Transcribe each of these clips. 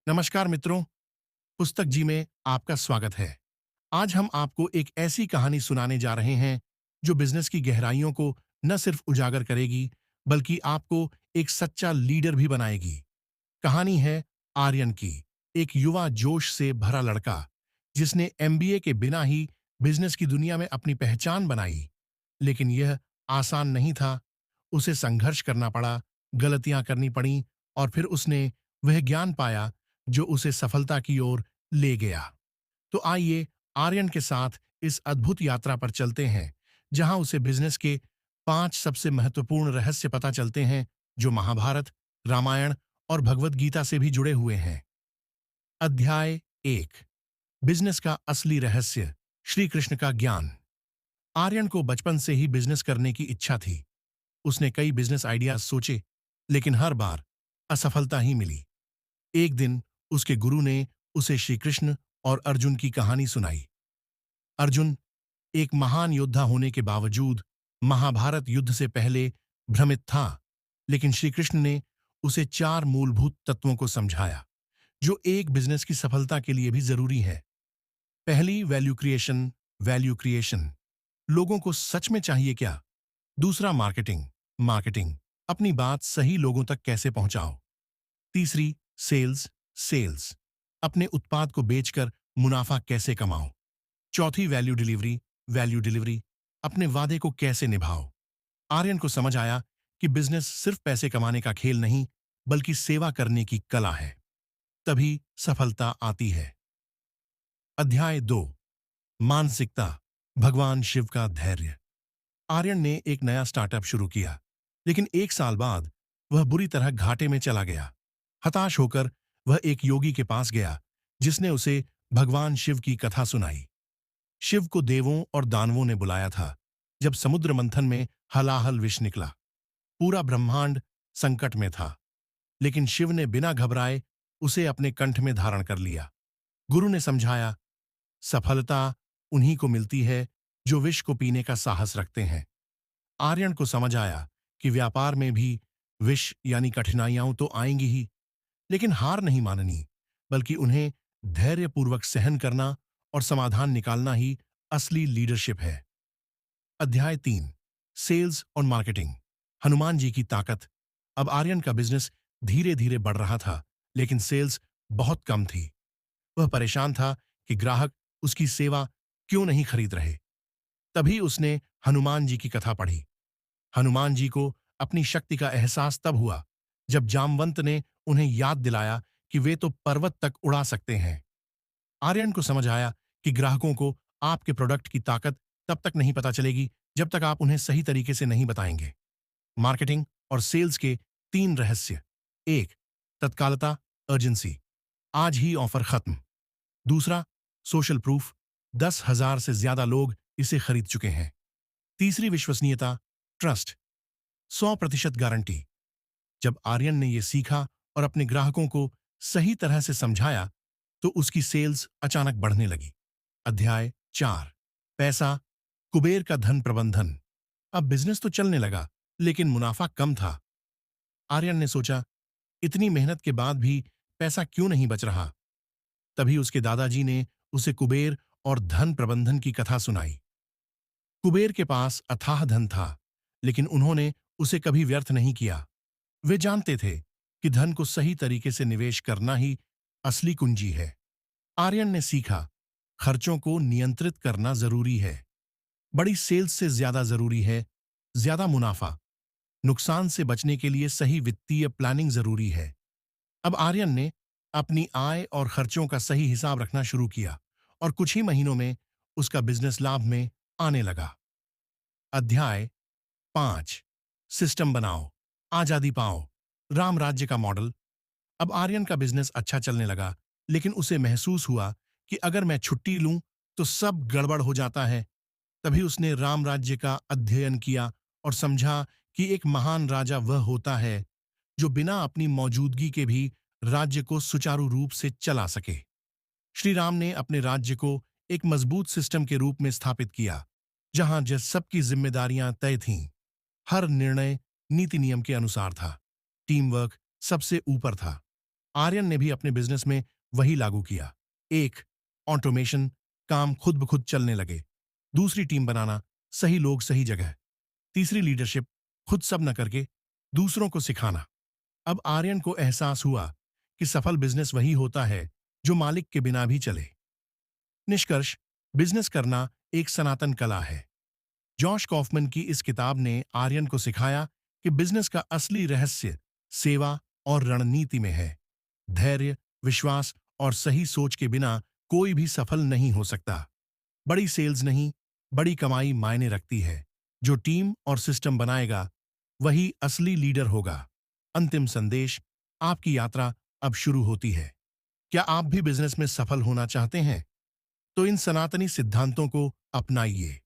नमस्कार मित्रों, पुस्तक जी में आपका स्वागत है। आज हम आपको एक ऐसी कहानी सुनाने जा रहे हैं जो बिजनेस की गहराइयों को न सिर्फ उजागर करेगी बल्कि आपको एक सच्चा लीडर भी बनाएगी। कहानी है आर्यन की, एक युवा जोश से भरा लड़का जिसने एमबीए के बिना ही बिजनेस की दुनिया में अपनी पहचान बनाई। लेकिन यह आसान नहीं था। उसे संघर्ष करना पड़ा, गलतियां करनी पड़ी और फिर उसने वह ज्ञान पाया जो उसे सफलता की ओर ले गया। तो आइए आर्यन के साथ इस अद्भुत यात्रा पर चलते हैं जहां उसे बिजनेस के 5 सबसे महत्वपूर्ण रहस्य पता चलते हैं जो महाभारत, रामायण और भगवत गीता से भी जुड़े हुए हैं। अध्याय 1, बिजनेस का असली रहस्य, श्री कृष्ण का ज्ञान। आर्यन को बचपन से ही बिजनेस करने की इच्छा थी। उसने कई बिजनेस आइडियाज सोचे, लेकिन हर बार असफलता ही मिली। एक दिन उसके गुरु ने उसे श्री कृष्ण और अर्जुन की कहानी सुनाई। अर्जुन एक महान योद्धा होने के बावजूद महाभारत युद्ध से पहले भ्रमित था, लेकिन श्री कृष्ण ने उसे 4 मूलभूत तत्वों को समझाया जो एक बिजनेस की सफलता के लिए भी जरूरी है। पहली, वैल्यू क्रिएशन, लोगों को सच में चाहिए क्या। दूसरा, मार्केटिंग, अपनी बात सही लोगों तक कैसे पहुंचाओ। तीसरी, सेल्स, अपने उत्पाद को बेचकर मुनाफा कैसे कमाओ। चौथी, वैल्यू डिलीवरी, अपने वादे को कैसे निभाओ। आर्यन को समझ आया कि बिजनेस सिर्फ पैसे कमाने का खेल नहीं बल्कि सेवा करने की कला है। तभी सफलता आती है। अध्याय 2, मानसिकता, भगवान शिव का धैर्य। आर्यन ने एक नया स्टार्टअप शुरू किया, लेकिन 1 साल बाद वह बुरी तरह घाटे में चला गया। हताश होकर वह एक योगी के पास गया जिसने उसे भगवान शिव की कथा सुनाई। शिव को देवों और दानवों ने बुलाया था जब समुद्र मंथन में हलाहल विष निकला। पूरा ब्रह्मांड संकट में था, लेकिन शिव ने बिना घबराए उसे अपने कंठ में धारण कर लिया। गुरु ने समझाया, सफलता उन्हीं को मिलती है जो विष को पीने का साहस रखते हैं। आर्यन को समझ आया कि व्यापार में भी विष यानी कठिनाइयां तो आएंगी ही, लेकिन हार नहीं माननी, बल्कि उन्हें धैर्यपूर्वक सहन करना और समाधान निकालना ही असली लीडरशिप है। अध्याय 3, सेल्स और मार्केटिंग, हनुमान जी की ताकत। अब आर्यन का बिजनेस धीरे धीरे बढ़ रहा था, लेकिन सेल्स बहुत कम थी। वह परेशान था कि ग्राहक उसकी सेवा क्यों नहीं खरीद रहे। तभी उसने हनुमान जी की कथा पढ़ी। हनुमान जी को अपनी शक्ति का एहसास तब हुआ जब जामवंत ने उन्हें याद दिलाया कि वे तो पर्वत तक उड़ा सकते हैं। आर्यन को समझ आया कि ग्राहकों को आपके प्रोडक्ट की ताकत तब तक नहीं पता चलेगी जब तक आप उन्हें सही तरीके से नहीं बताएंगे। मार्केटिंग और सेल्स के 3 रहस्य। 1, तत्कालता, अर्जेंसी, आज ही ऑफर खत्म। दूसरा, सोशल प्रूफ, 10,000 से ज्यादा लोग इसे खरीद चुके हैं। तीसरी, विश्वसनीयता, ट्रस्ट, 100% गारंटी। जब आर्यन ने यह सीखा और अपने ग्राहकों को सही तरह से समझाया तो उसकी सेल्स अचानक बढ़ने लगी। अध्याय 4, पैसा, कुबेर का धन प्रबंधन। अब बिजनेस तो चलने लगा, लेकिन मुनाफा कम था। आर्यन ने सोचा, इतनी मेहनत के बाद भी पैसा क्यों नहीं बच रहा। तभी उसके दादाजी ने उसे कुबेर और धन प्रबंधन की कथा सुनाई। कुबेर के पास अथाह धन था, लेकिन उन्होंने उसे कभी व्यर्थ नहीं किया। वे जानते थे कि धन को सही तरीके से निवेश करना ही असली कुंजी है। आर्यन ने सीखा, खर्चों को नियंत्रित करना जरूरी है। बड़ी सेल्स से ज्यादा जरूरी है ज्यादा मुनाफा। नुकसान से बचने के लिए सही वित्तीय प्लानिंग जरूरी है। अब आर्यन ने अपनी आय और खर्चों का सही हिसाब रखना शुरू किया और कुछ ही महीनों में उसका बिजनेस लाभ में आने लगा। अध्याय 5, सिस्टम बनाओ, आजादी पाओ, राम राज्य का मॉडल। अब आर्यन का बिजनेस अच्छा चलने लगा, लेकिन उसे महसूस हुआ कि अगर मैं छुट्टी लूं तो सब गड़बड़ हो जाता है। तभी उसने राम राज्य का अध्ययन किया और समझा कि एक महान राजा वह होता है जो बिना अपनी मौजूदगी के भी राज्य को सुचारू रूप से चला सके। श्री राम ने अपने राज्य को एक मजबूत सिस्टम के रूप में स्थापित किया, जहां सबकी जिम्मेदारियां तय थीं। हर निर्णय नीति नियम के अनुसार था। टीम वर्क सबसे ऊपर था। आर्यन ने भी अपने बिजनेस में वही लागू किया। एक, ऑटोमेशन, काम खुद ब खुद चलने लगे। दूसरी, टीम बनाना, सही लोग सही जगह। तीसरी, लीडरशिप, खुद सब न करके दूसरों को सिखाना। अब आर्यन को एहसास हुआ कि सफल बिजनेस वही होता है जो मालिक के बिना भी चले। निष्कर्ष, बिजनेस करना एक सनातन कला है। जॉश कॉफमन की इस किताब ने आर्यन को सिखाया कि बिजनेस का असली रहस्य सेवा और रणनीति में है। धैर्य, विश्वास और सही सोच के बिना कोई भी सफल नहीं हो सकता। बड़ी सेल्स नहीं, बड़ी कमाई मायने रखती है। जो टीम और सिस्टम बनाएगा वही असली लीडर होगा। अंतिम संदेश, आपकी यात्रा अब शुरू होती है। क्या आप भी बिजनेस में सफल होना चाहते हैं? तो इन सनातनी सिद्धांतों को अपनाइए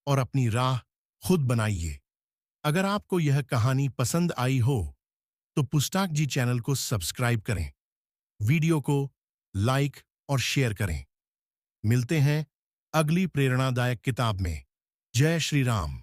और अपनी राह खुद बनाइए। अगर आपको यह कहानी पसंद आई हो तो पुस्ताक जी चैनल को सब्सक्राइब करें, वीडियो को लाइक और शेयर करें। मिलते हैं अगली प्रेरणादायक किताब में। जय श्री राम।